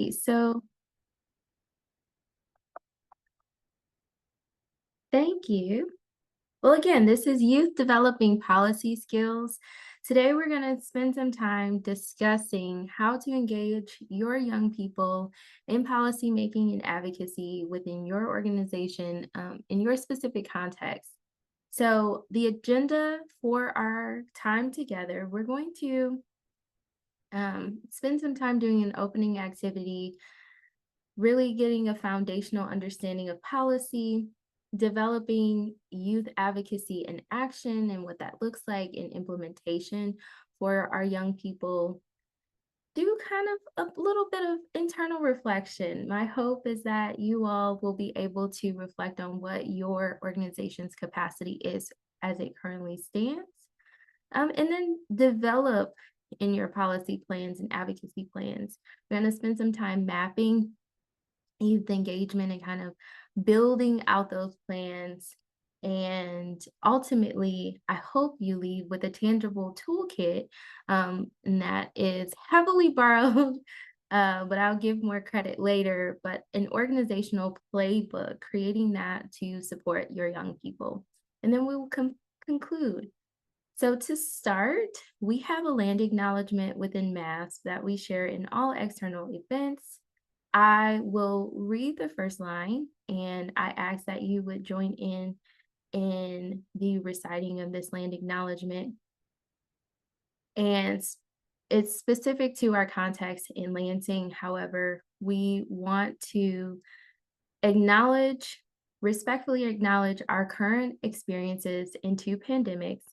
right, so thank you. Well, again, this is Youth Developing Policy Skills. Today, we're going to spend some time discussing how to engage your young people in policymaking and advocacy within your organization in your specific context. So, the agenda for our time together, we're going to spend some time doing an opening activity, really getting a foundational understanding of policy, developing youth advocacy and action and what that looks like in implementation for our young people. Do kind of a little bit of internal reflection. My hope is that you all will be able to reflect on what your organization's capacity is as it currently stands, and then develop in your policy plans and advocacy plans. We're going to spend some time mapping youth engagement and kind of building out those plans. And ultimately, I hope you leave with a tangible toolkit, and that is heavily borrowed, but I'll give more credit later. But an organizational playbook, creating that to support your young people. And then we will conclude. So to start, we have a land acknowledgement within MASP that we share in all external events. I will read the first line, and I ask that you would join in the reciting of this land acknowledgement. And it's specific to our context in Lansing. However, we want to respectfully acknowledge our current experiences in two pandemics,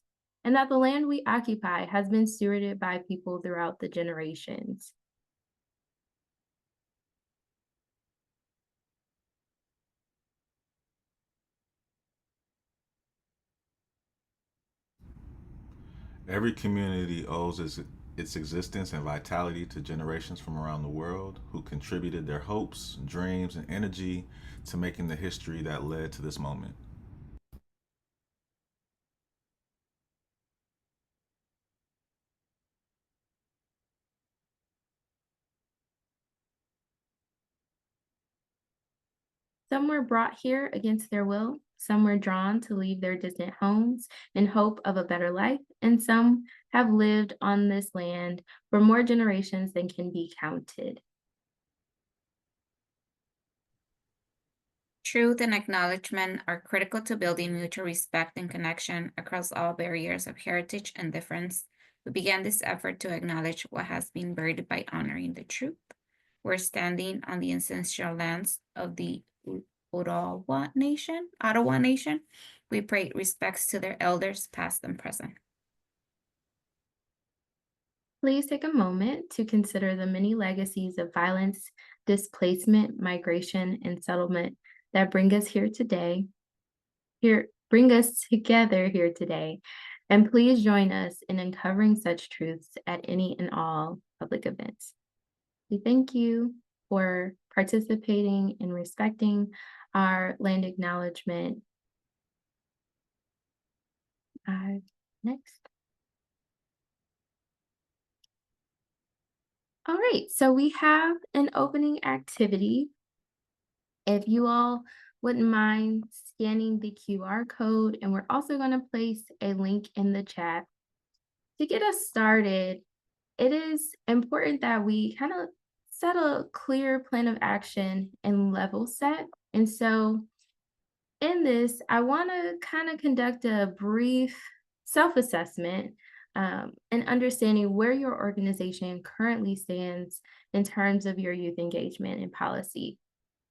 and that the land we occupy has been stewarded by people throughout the generations. Every community owes its existence and vitality to generations from around the world who contributed their hopes, dreams, and energy to making the history that led to this moment. Some were brought here against their will, some were drawn to leave their distant homes in hope of a better life, and some have lived on this land for more generations than can be counted. Truth and acknowledgement are critical to building mutual respect and connection across all barriers of heritage and difference. We began this effort to acknowledge what has been buried by honoring the truth. We're standing on the ancestral lands of the Ottawa Nation. We pay respects to their elders, past and present. Please take a moment to consider the many legacies of violence, displacement, migration, and settlement that bring us here today. Bring us together here today. And please join us in uncovering such truths at any and all public events. We thank you for participating and respecting our land acknowledgement. Next. All right, so we have an opening activity. If you all wouldn't mind scanning the QR code, and we're also going to place a link in the chat. To get us started, it is important that we kind of set a clear plan of action and level set. And so in this, I want to kind of conduct a brief self-assessment, and understanding where your organization currently stands in terms of your youth engagement and policy.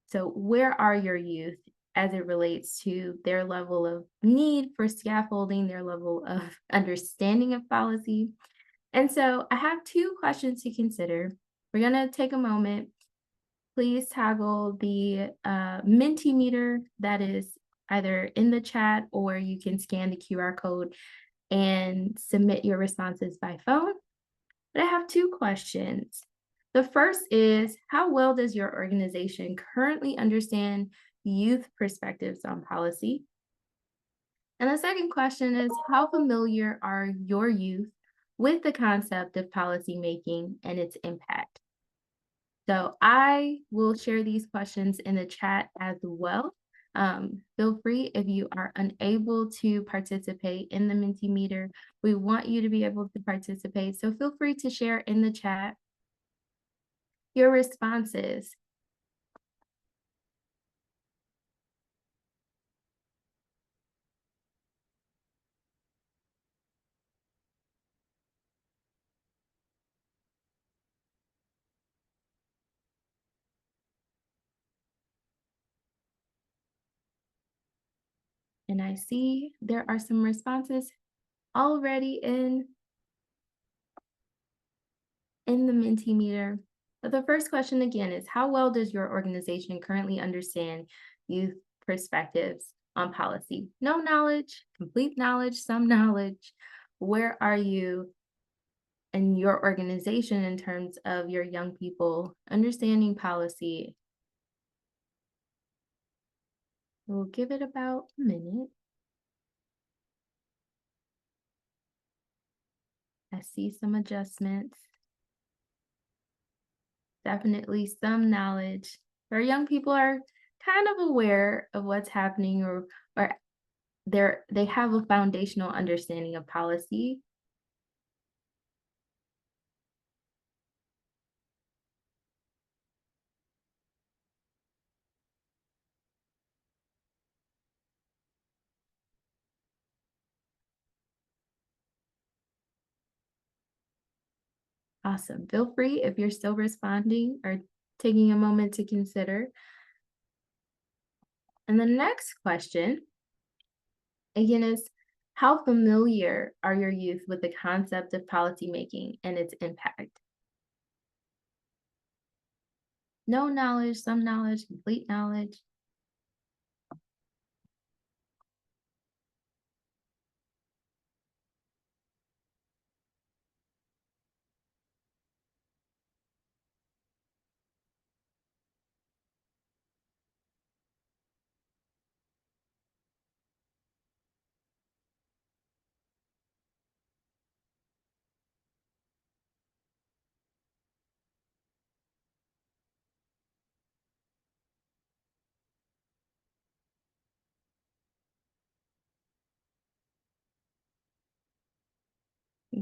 So where are your youth as it relates to their level of need for scaffolding, their level of understanding of policy? And so I have two questions to consider. We're going to take a moment. Please toggle the Mentimeter that is either in the chat, or you can scan the QR code and submit your responses by phone. But I have two questions. The first is, how well does your organization currently understand youth perspectives on policy? And the second question is, how familiar are your youth with the concept of policy making and its impact? So I will share these questions in the chat as well. Feel free if you are unable to participate in the Mentimeter. We want you to be able to participate. So feel free to share in the chat your responses. And I see there are some responses already in the Mentimeter. But the first question again is, how well does your organization currently understand youth perspectives on policy? No knowledge, complete knowledge, some knowledge. Where are you in your organization in terms of your young people understanding policy? We'll give it about a minute. I see some adjustments. Definitely some knowledge. Our young people are kind of aware of what's happening, or they have a foundational understanding of policy. Awesome. Feel free if you're still responding or taking a moment to consider. And the next question, again, is how familiar are your youth with the concept of policymaking and its impact? No knowledge, some knowledge, complete knowledge.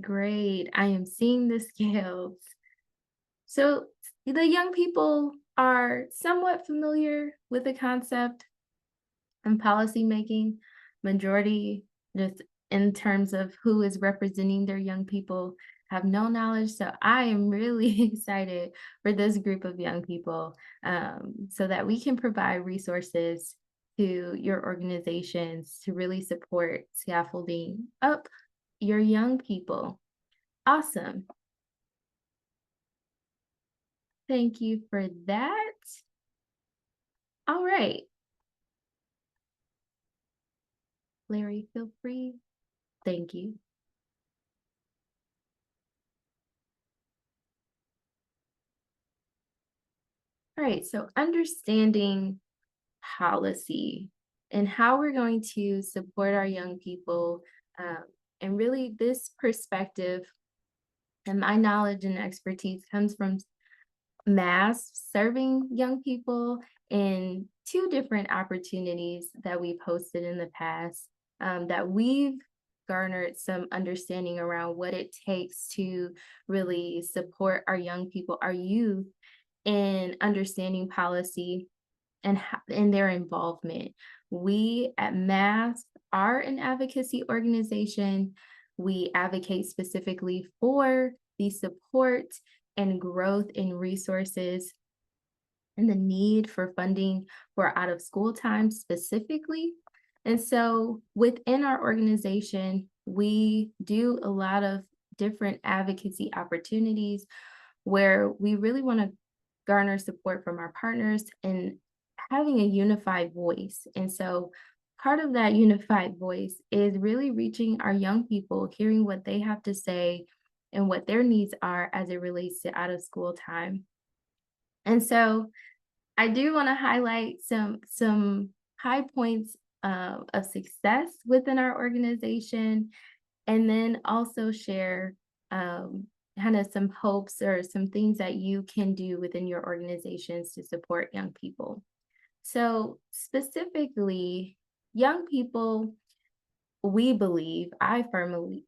Great. I am seeing the scales. So the young people are somewhat familiar with the concept and policymaking. Majority, just in terms of who is representing their young people, have no knowledge. So I am really excited for this group of young people, so that we can provide resources to your organizations to really support scaffolding up your young people. Awesome. Thank you for that. All right. Larry, feel free. Thank you. All right, so understanding policy and how we're going to support our young people, um, and really this perspective and my knowledge and expertise comes from mass serving young people in two different opportunities that we've hosted in the past, that we've garnered some understanding around what it takes to really support our young people, our youth, in understanding policy and in their involvement. We at MASP are an advocacy organization. We advocate specifically for the support and growth in resources and the need for funding for out of school time specifically. And so within our organization, we do a lot of different advocacy opportunities where we really want to garner support from our partners and having a unified voice. And so part of that unified voice is really reaching our young people, hearing what they have to say and what their needs are as it relates to out of school time. And so I do want to highlight some high points of success within our organization, and then also share kind of some hopes or some things that you can do within your organizations to support young people. So, specifically, young people, we believe, I firmly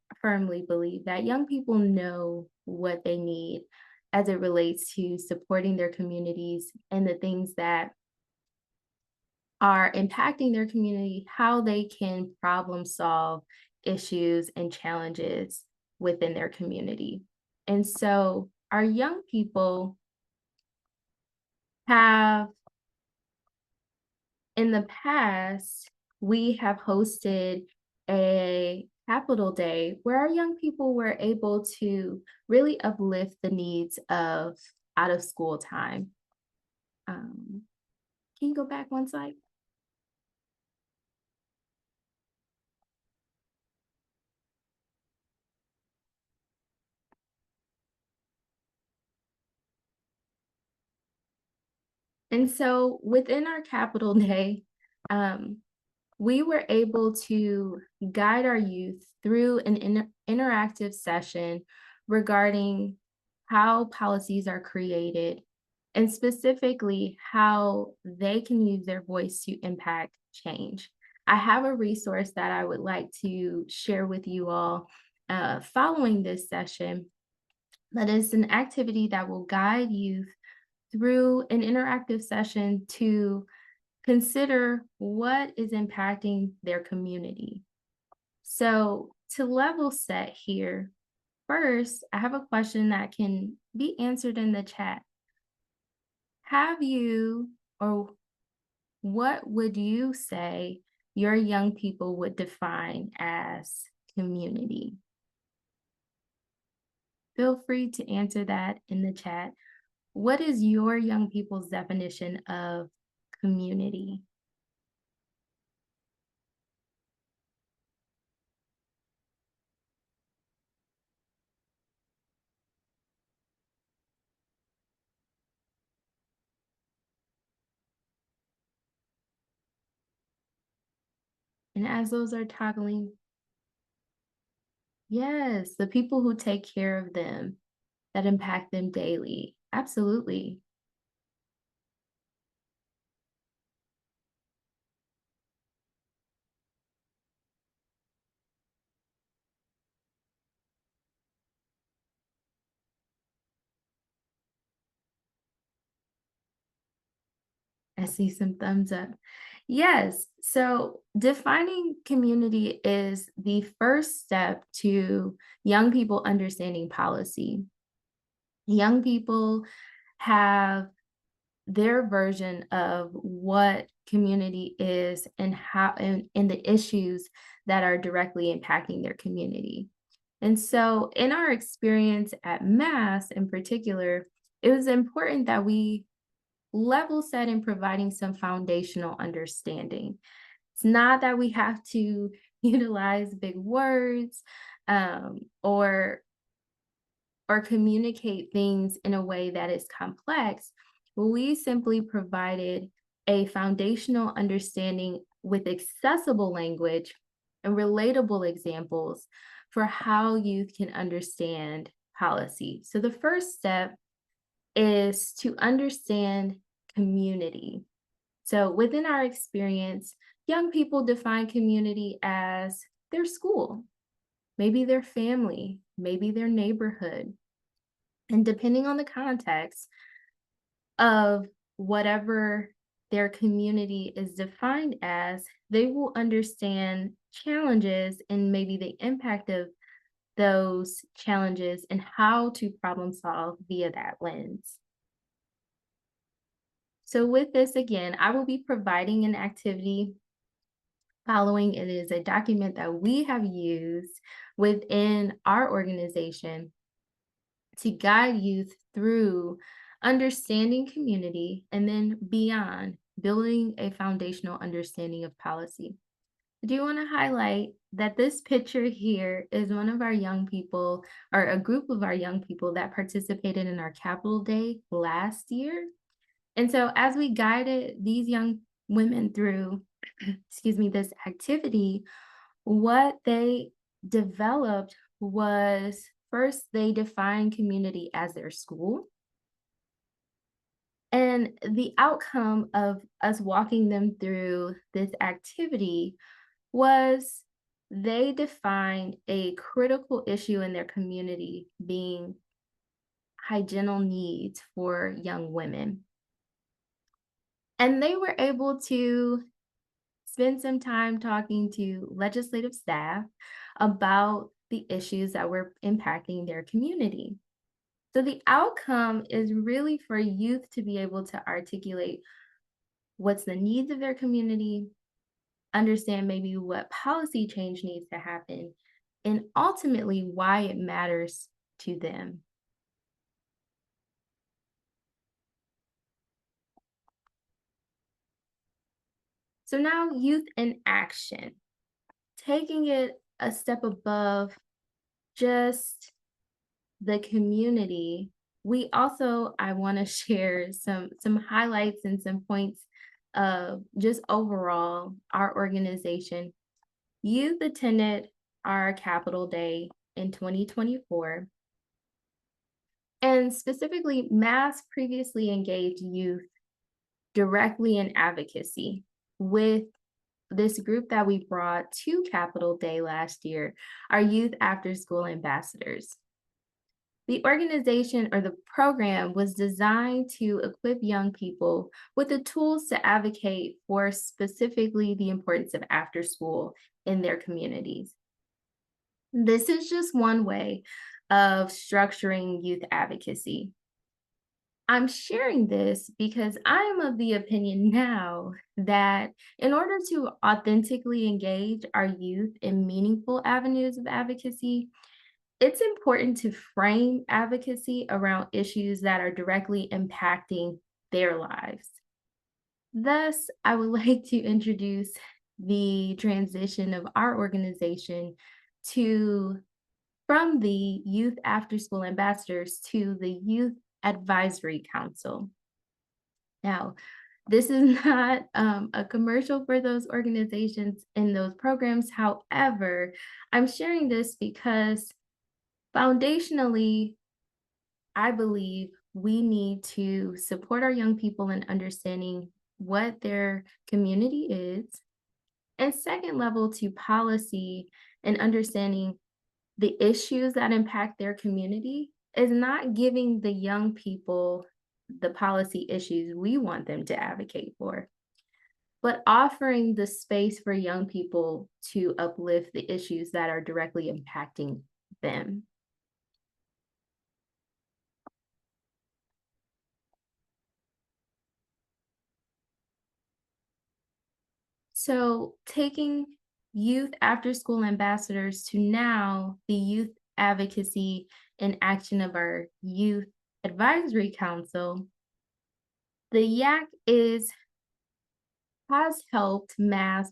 believe that young people know what they need as it relates to supporting their communities and the things that are impacting their community, how they can problem solve issues and challenges within their community. And so our young people have, in the past, we have hosted a Capital Day where our young people were able to really uplift the needs of out of school time. Um, can you go back one slide? And so within our Capital Day, um, we were able to guide our youth through an interactive session regarding how policies are created and specifically how they can use their voice to impact change. I have a resource that I would like to share with you all following this session that is an activity that will guide youth through an interactive session to consider what is impacting their community. So, to level set here, first, I have a question that can be answered in the chat. Have you, or what would you say your young people would define as community? Feel free to answer that in the chat. What is your young people's definition of community? And as those are toggling, yes, the people who take care of them, that impact them daily. Absolutely. I see some thumbs up. Yes. So defining community is the first step to young people understanding policy. Young people have their version of what community is and how and the issues that are directly impacting their community. And so in our experience at Mass in particular, it was important that we level set in providing some foundational understanding. It's not that we have to utilize big words or communicate things in a way that is complex. We simply provided a foundational understanding with accessible language and relatable examples for how youth can understand policy. So the first step is to understand community. So within our experience, young people define community as their school, maybe their family, maybe their neighborhood. And depending on the context of whatever their community is defined as, they will understand challenges and maybe the impact of those challenges and how to problem solve via that lens. So with this, again, I will be providing an activity following. It is a document that we have used within our organization to guide youth through understanding community and then beyond building a foundational understanding of policy. I do want to highlight that this picture here is one of our young people, or a group of our young people that participated in our Capital Day last year. And so as we guided these young women through, excuse me, this activity, what they developed was first they define community as their school. And the outcome of us walking them through this activity was they defined a critical issue in their community being hygienic needs for young women. And they were able to spend some time talking to legislative staff about the issues that were impacting their community. So the outcome is really for youth to be able to articulate what's the needs of their community, understand maybe what policy change needs to happen, and ultimately why it matters to them. So now youth in action, taking it a step above just the community. We also, I want to share some highlights and some points of just overall our organization. Youth attended our Capitol Day in 2024, and specifically, Mass previously engaged youth directly in advocacy with this group that we brought to Capitol Day last year, our Youth After School Ambassadors. The organization or the program was designed to equip young people with the tools to advocate for specifically the importance of after school in their communities. This is just one way of structuring youth advocacy. I'm sharing this because I am of the opinion now that in order to authentically engage our youth in meaningful avenues of advocacy, it's important to frame advocacy around issues that are directly impacting their lives. Thus, I would like to introduce the transition of our organization to from the Youth After School Ambassadors to the Youth Advisory Council. Now, this is not a commercial for those organizations and those programs. However, I'm sharing this because foundationally, I believe we need to support our young people in understanding what their community is, and second level to policy and understanding the issues that impact their community is not giving the young people the policy issues we want them to advocate for, but offering the space for young people to uplift the issues that are directly impacting them. So taking youth after school ambassadors to now the youth advocacy and action of our youth advisory council, the YAC has helped Mass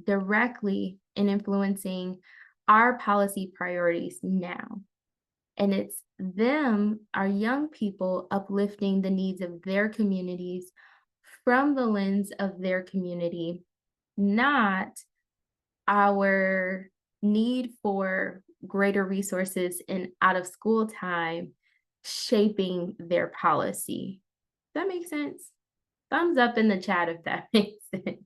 directly in influencing our policy priorities now. And it's them, our young people, uplifting the needs of their communities from the lens of their community, not our need for greater resources in out of school time shaping their policy. Does that make sense? Thumbs up in the chat if that makes sense.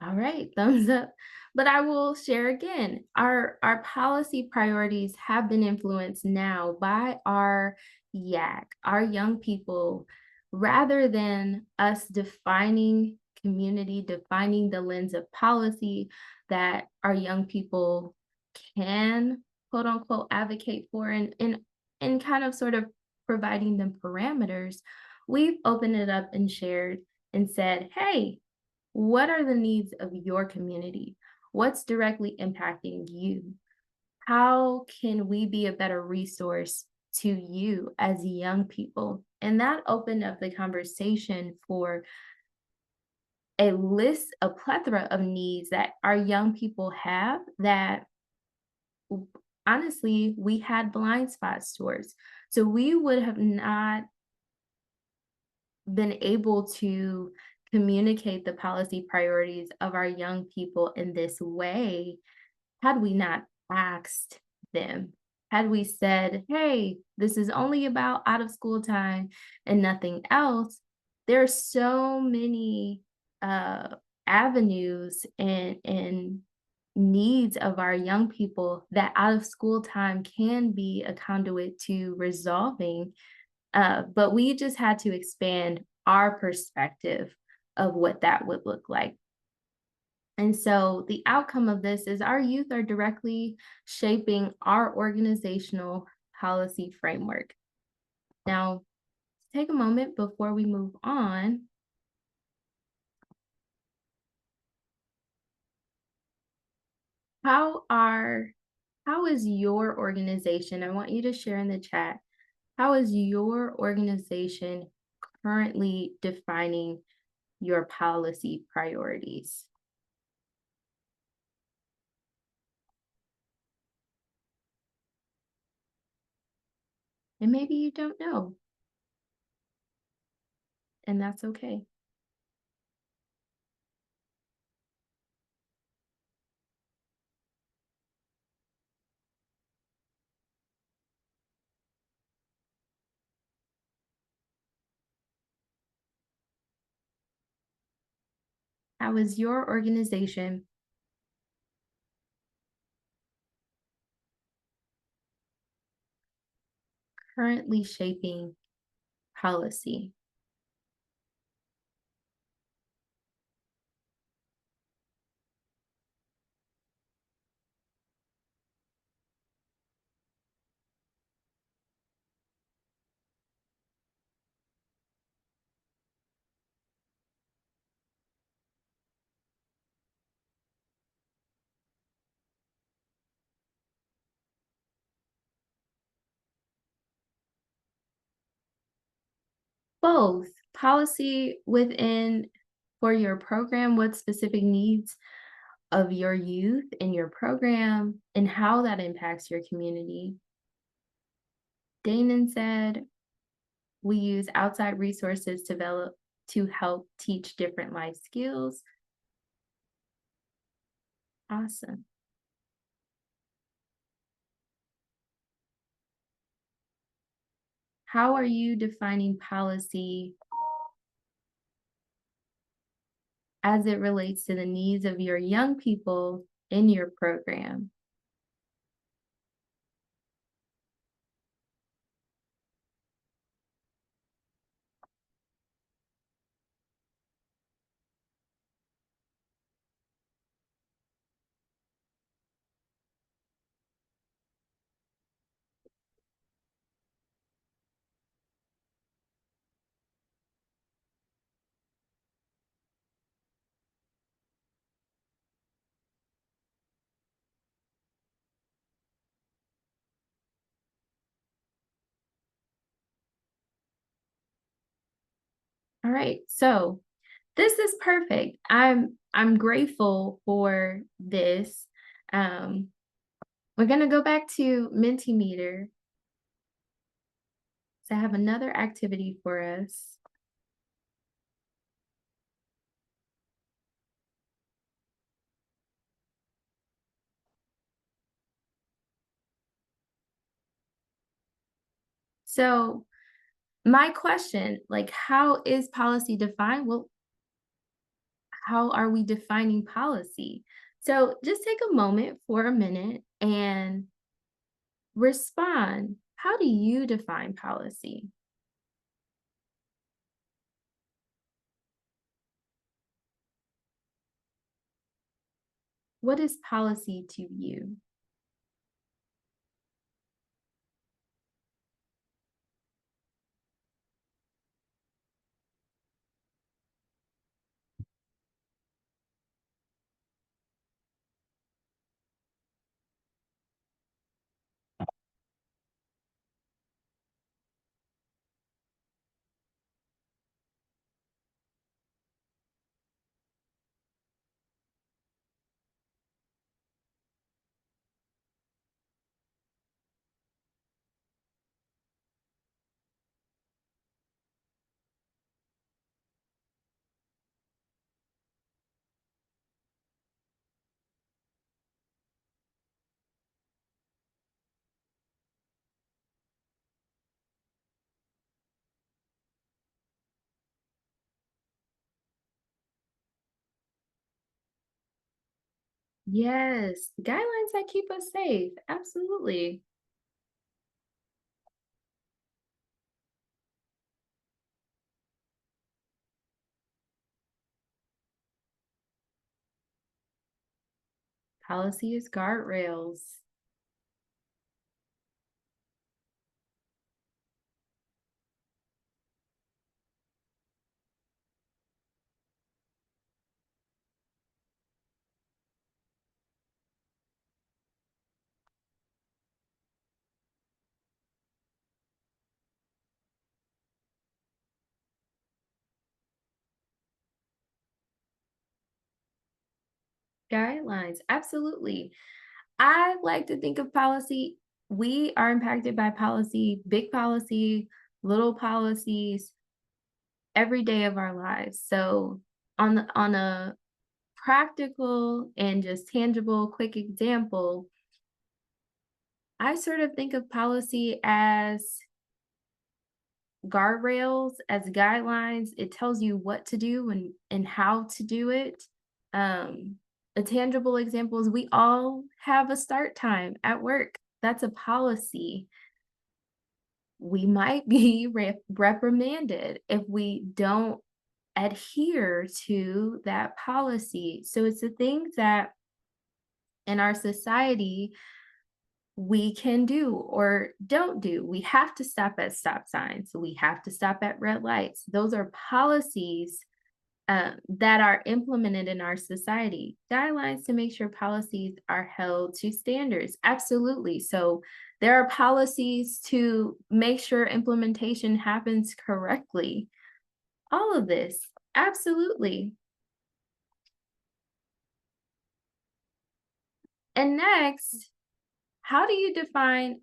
All right, thumbs up. But I will share again, our policy priorities have been influenced now by our YAC, our young people, rather than us defining community, defining the lens of policy that our young people can quote unquote advocate for and kind of sort of providing them parameters. We've opened it up and shared and said, hey, what are the needs of your community? What's directly impacting you? How can we be a better resource to you as young people? And that opened up the conversation for a plethora of needs that our young people have that honestly, we had blind spots towards. So we would have not been able to communicate the policy priorities of our young people in this way had we not asked them. Had we said, hey, this is only about out of school time and nothing else, there are so many uh, avenues and needs of our young people that out of school time can be a conduit to resolving. But we just had to expand our perspective of what that would look like. And so the outcome of this is our youth are directly shaping our organizational policy framework. Now, take a moment before we move on. How are how is your organization? I want you to share in the chat. How is your organization currently defining your policy priorities? And maybe you don't know, and that's okay. How is your organization currently shaping policy? Both policy within for your program, what specific needs of your youth in your program and how that impacts your community. Danon said, we use outside resources to help teach different life skills. Awesome. How are you defining policy as it relates to the needs of your young people in your program? All right, so this is perfect. I'm grateful for this. Um, we're gonna go back to Mentimeter. So I have another activity for us. So my question, like, how is policy defined? Well, how are we defining policy? So just take a moment for a minute and respond. How do you define policy? What is policy to you? Yes, guidelines that keep us safe. Absolutely. Policy is guardrails. Guidelines. Absolutely. I like to think of policy. We are impacted by policy, big policy, little policies every day of our lives. So on a practical and just tangible quick example, I sort of think of policy as guardrails, as guidelines. It tells you what to do and how to do it. Um, a tangible example is we all have a start time at work. That's a policy. We might be reprimanded if we don't adhere to that policy. So it's the things that in our society we can do or don't do. We have to stop at stop signs. We have to stop at red lights. Those are policies that are implemented in our society. Guidelines to make sure policies are held to standards. Absolutely. So there are policies to make sure implementation happens correctly. All of this. Absolutely. And next, how do you define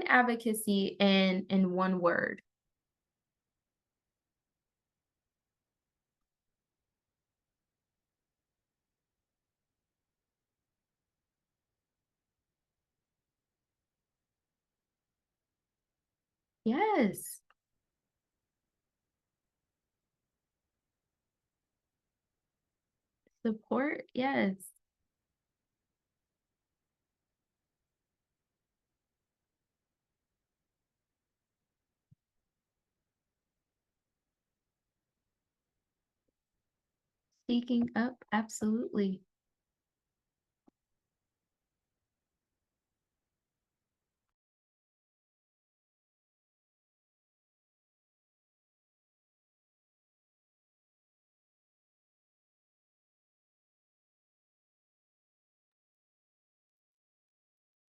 advocacy in one word? Yes. Support, yes. Speaking up, absolutely.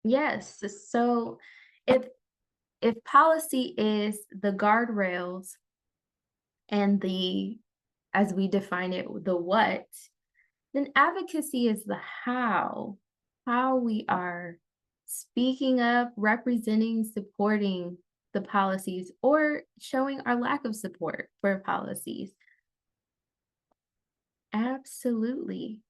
Yes. So if if policy is the guardrails and the as we define it, the what, then advocacy is the how we are speaking up, representing, supporting the policies, or showing our lack of support for policies. Absolutely.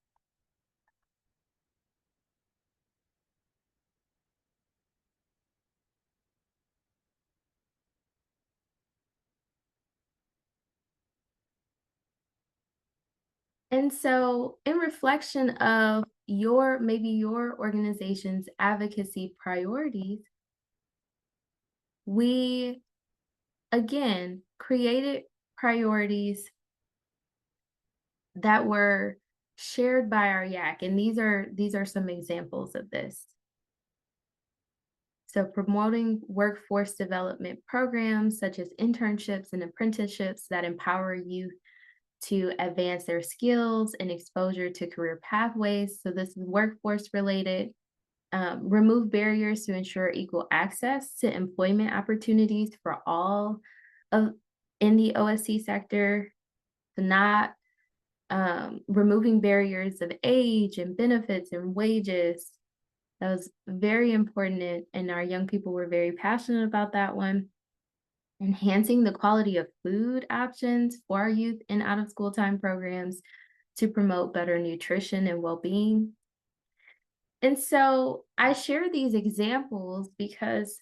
And so, in reflection of maybe your organization's advocacy priorities, we again created priorities that were shared by our yak, and these are some examples of this. So promoting workforce development programs such as internships and apprenticeships that empower youth to advance their skills and exposure to career pathways. So this is workforce related. Remove barriers to ensure equal access to employment opportunities for all of in the OSC sector. So not removing barriers of age and benefits and wages. That was very important, and our young people were very passionate about that one. Enhancing the quality of food options for our youth in out of school time programs to promote better nutrition and well being. And so I share these examples because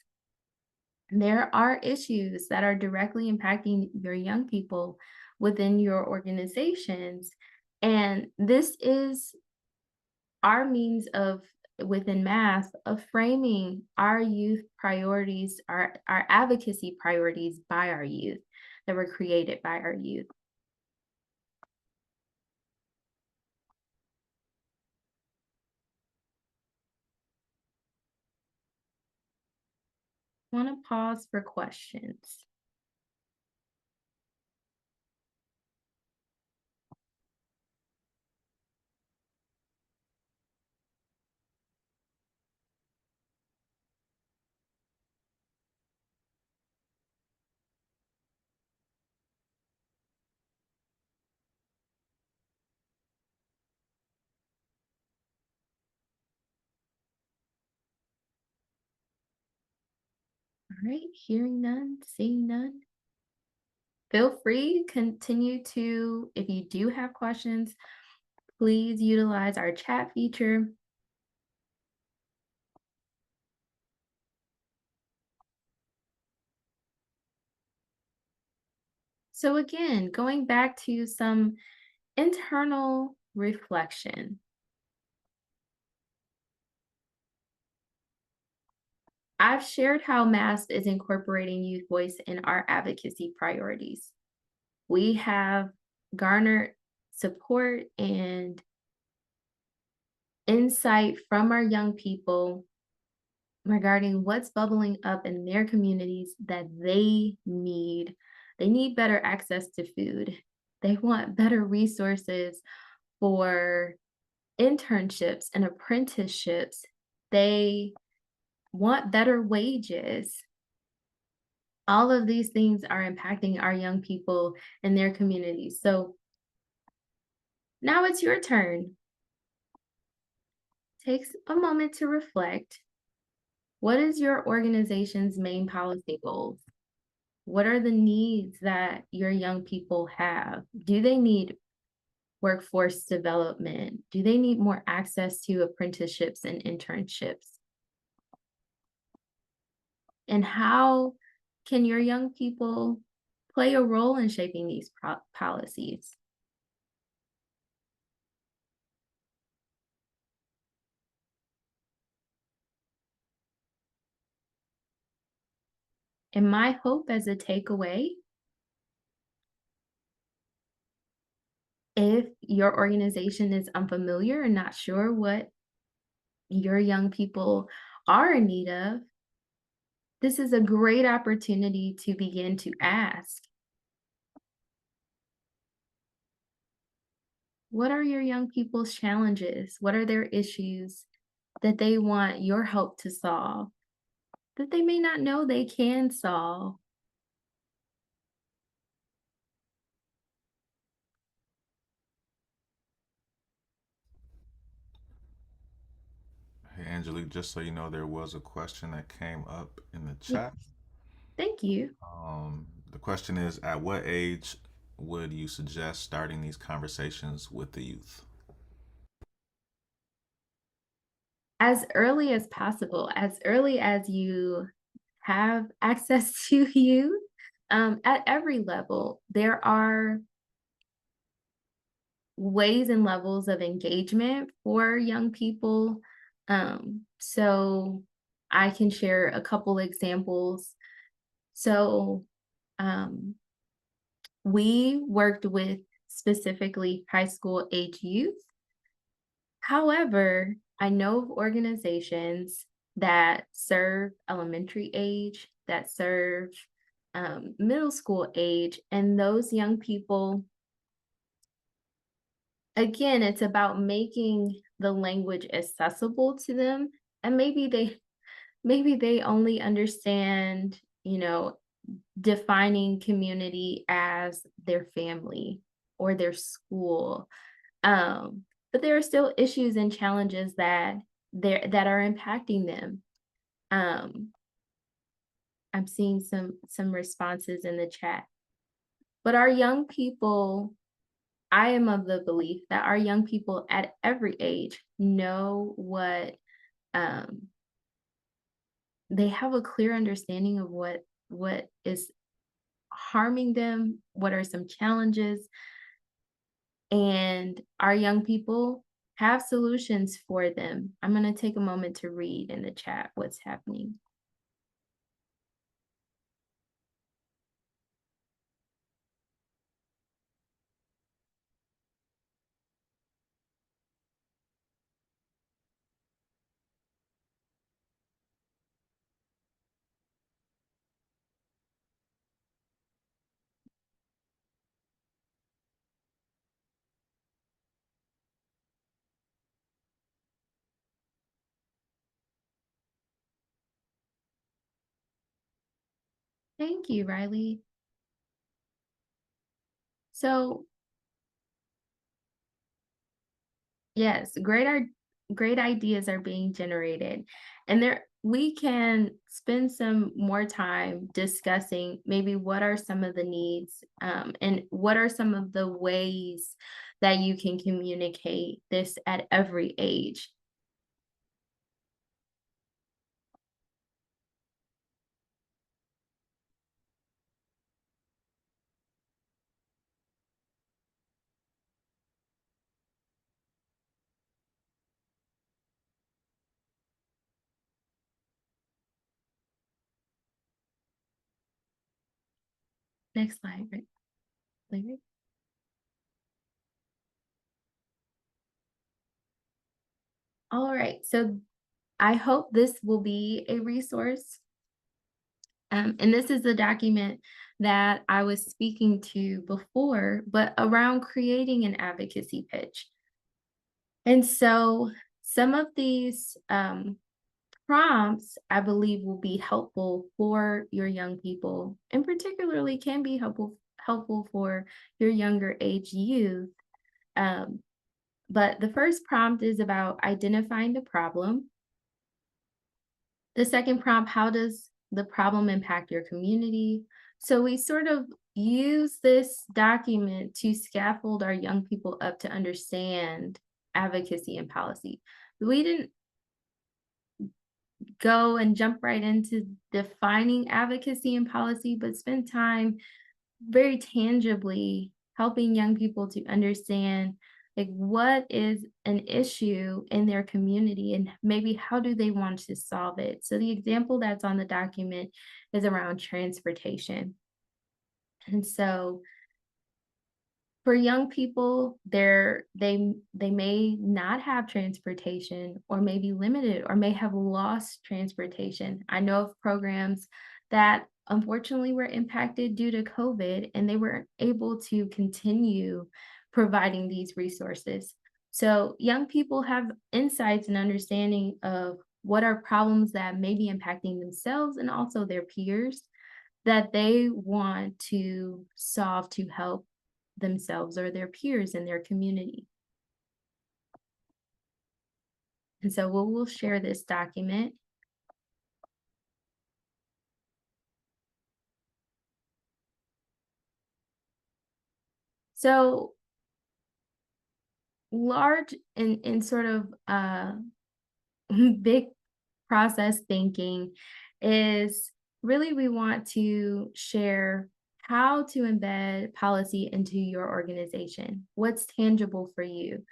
there are issues that are directly impacting your young people within your organizations. And this is our means of within math of framing our youth priorities, our advocacy priorities by our youth that were created by our youth. I want to pause for questions. All right, hearing none, seeing none. Feel free, continue to, if you do have questions, please utilize our chat feature. So again, going back to some internal reflection. I've shared how MASP is incorporating youth voice in our advocacy priorities. We have garnered support and insight from our young people regarding what's bubbling up in their communities that they need. They need better access to food. They want better resources for internships and apprenticeships. They want better wages. All of these things are impacting our young people and their communities. So now it's your turn. Take a moment to reflect. What is your organization's main policy goals? What are the needs that your young people have? Do they need workforce development? Do they need more access to apprenticeships and internships? And how can your young people play a role in shaping these policies? And my hope as a takeaway, if your organization is unfamiliar and not sure what your young people are in need of, this is a great opportunity to begin to ask, what are your young people's challenges? What are their issues that they want your help to solve, that they may not know they can solve? Hey, Angelique, just so you know, there was a question that came up in the Yeah, chat. thank you. The question is, at what age would you suggest starting these conversations with the youth? As early as possible, as early as you have access to you, at every level, there are ways and levels of engagement for young people. So I can share a couple examples. So um, we worked with specifically high school age youth. However, I know of organizations that serve elementary age, that serve middle school age, and those young people, again, it's about making the language accessible to them. And maybe they only understand, defining community as their family or their school. But there are still issues and challenges that are impacting them. Um, I'm seeing some responses in the chat. But our young people, I am of the belief that our young people at every age know what um, they have a clear understanding of what is harming them, what are some challenges, and our young people have solutions for them. I'm going to take a moment to read in the chat what's happening. Thank you, Riley. So, yes, great ideas are being generated. And there we can spend some more time discussing maybe what are some of the needs, and what are some of the ways that you can communicate this at every age. Next slide, right? Larry? All right, so I hope this will be a resource. And this is the document that I was speaking to before, but around creating an advocacy pitch. And so some of these prompts, I believe, will be helpful for your young people, and particularly can be helpful for your younger age youth. Um, but the first prompt is about identifying the problem. The second prompt, how does the problem impact your community? So we sort of use this document to scaffold our young people up to understand advocacy and policy. We didn't go and jump right into defining advocacy and policy, but spend time very tangibly helping young people to understand like what is an issue in their community and maybe how do they want to solve it. So the example that's on the document is around transportation. And so for young people, they may not have transportation or may be limited or may have lost transportation. I know of programs that unfortunately were impacted due to COVID and they weren't able to continue providing these resources. So young people have insights and understanding of what are problems that may be impacting themselves and also their peers that they want to solve to help themselves or their peers in their community. And so we'll share this document. So large in sort of big process thinking is really we want to share how to embed policy into your organization. What's tangible for you?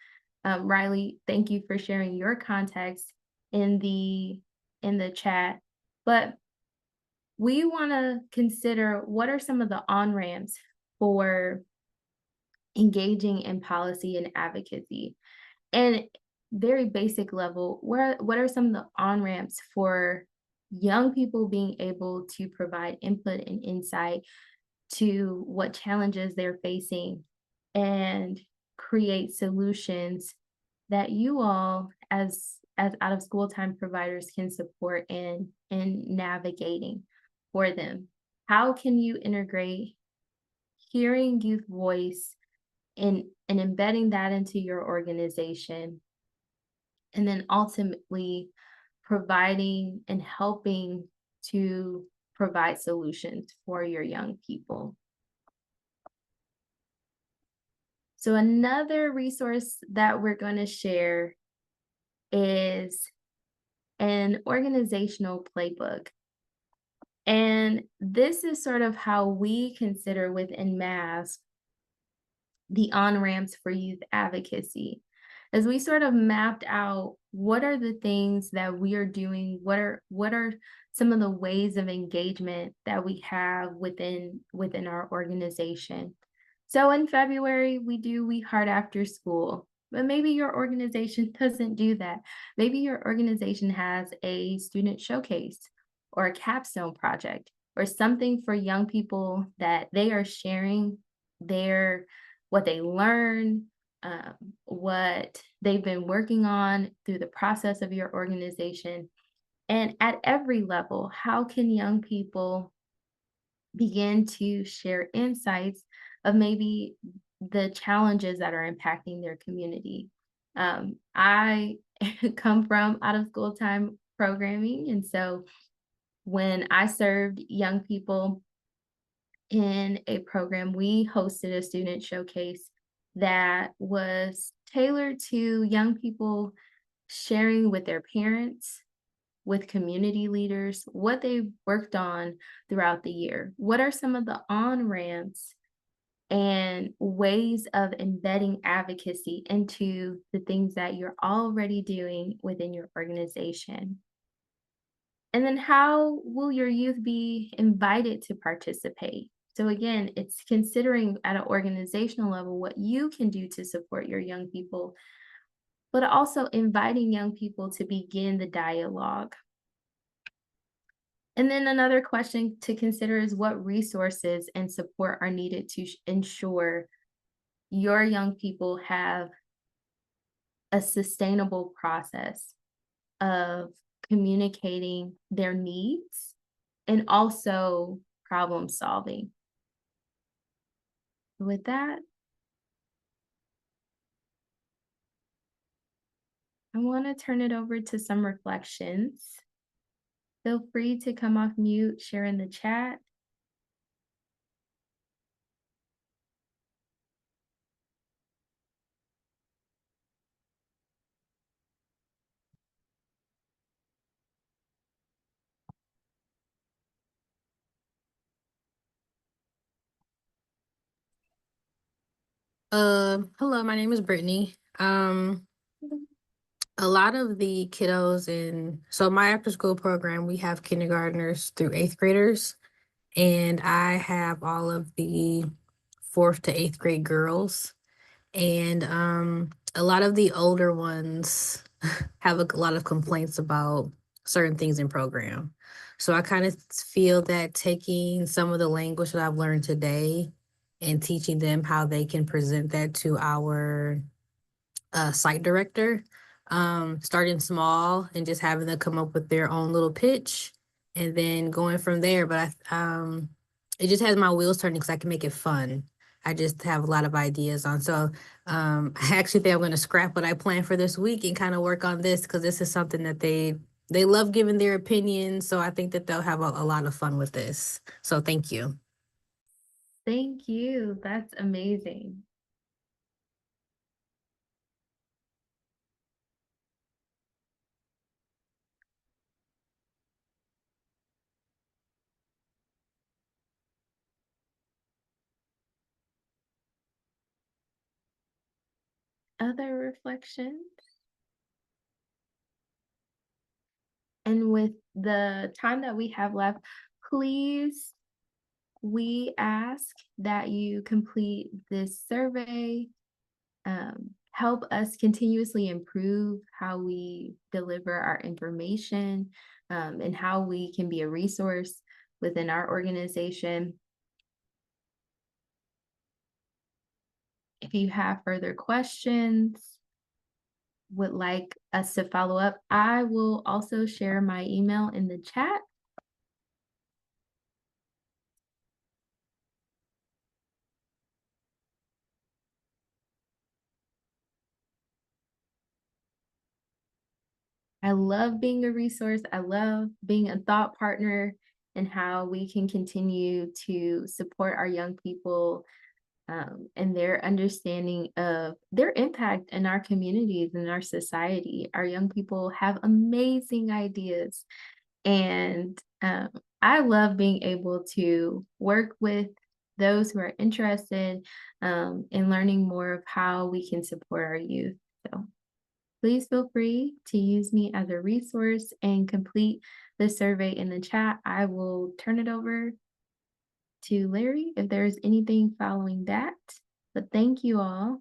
Riley, thank you for sharing your context in the chat. But we want to consider what are some of the on ramps for engaging in policy and advocacy. And very basic level, what are some of the on ramps for young people being able to provide input and insight to what challenges they're facing and create solutions that you all as out of school time providers can support in navigating for them. How can you integrate hearing youth voice and embedding that into your organization, and then ultimately providing and helping to provide solutions for your young people? So another resource that we're going to share is an organizational playbook. And this is sort of how we consider within MASP the on ramps for youth advocacy. as we sort of mapped out what are the things that we are doing, what are some of the ways of engagement that we have within our organization. So in February, we heart after school, but maybe your organization doesn't do that. Maybe your organization has a student showcase or a capstone project or something for young people that they are sharing their what they learn, um, what they've been working on through the process of your organization. And at every level, how can young people begin to share insights of maybe the challenges that are impacting their community? I come from out of school time programming. And so when I served young people in a program, we hosted a student showcase that was tailored to young people sharing with their parents, with community leaders, what they've worked on throughout the year. What are some of the on ramps and ways of embedding advocacy into the things that you're already doing within your organization? And then how will your youth be invited to participate? So again, it's considering at an organizational level what you can do to support your young people, but also inviting young people to begin the dialogue. And then another question to consider is what resources and support are needed to ensure your young people have a sustainable process of communicating their needs and also problem solving. With that, I want to turn it over to some reflections. Feel free to come off mute, share in the chat. Hello, my name is Brittany. A lot of the kiddos in so my after school program, we have kindergartners through eighth graders, and I have all of the fourth to eighth grade girls. And a lot of the older ones have a lot of complaints about certain things in program. So I kind of feel that taking some of the language that I've learned today and teaching them how they can present that to our site director, starting small and just having them come up with their own little pitch and then going from there. But it just has my wheels turning because I can make it fun. I just have a lot of ideas on. So I actually think I'm going to scrap what I planned for this week and kind of work on this because this is something that they love giving their opinions. So I think that they'll have a lot of fun with this. So thank you. Thank you. That's amazing. Other reflections? And with the time that we have left, please, we ask that you complete this survey, help us continuously improve how we deliver our information, and how we can be a resource within our organization. If you have further questions, would like us to follow up, I will also share my email in the chat. I love being a resource. I love being a thought partner and how we can continue to support our young people, and their understanding of their impact in our communities and our society. Our young people have amazing ideas, and I love being able to work with those who are interested in learning more of how we can support our youth. So Please feel free to use me as a resource and complete the survey in the chat. I will turn it over to Larry if there's anything following that. But thank you all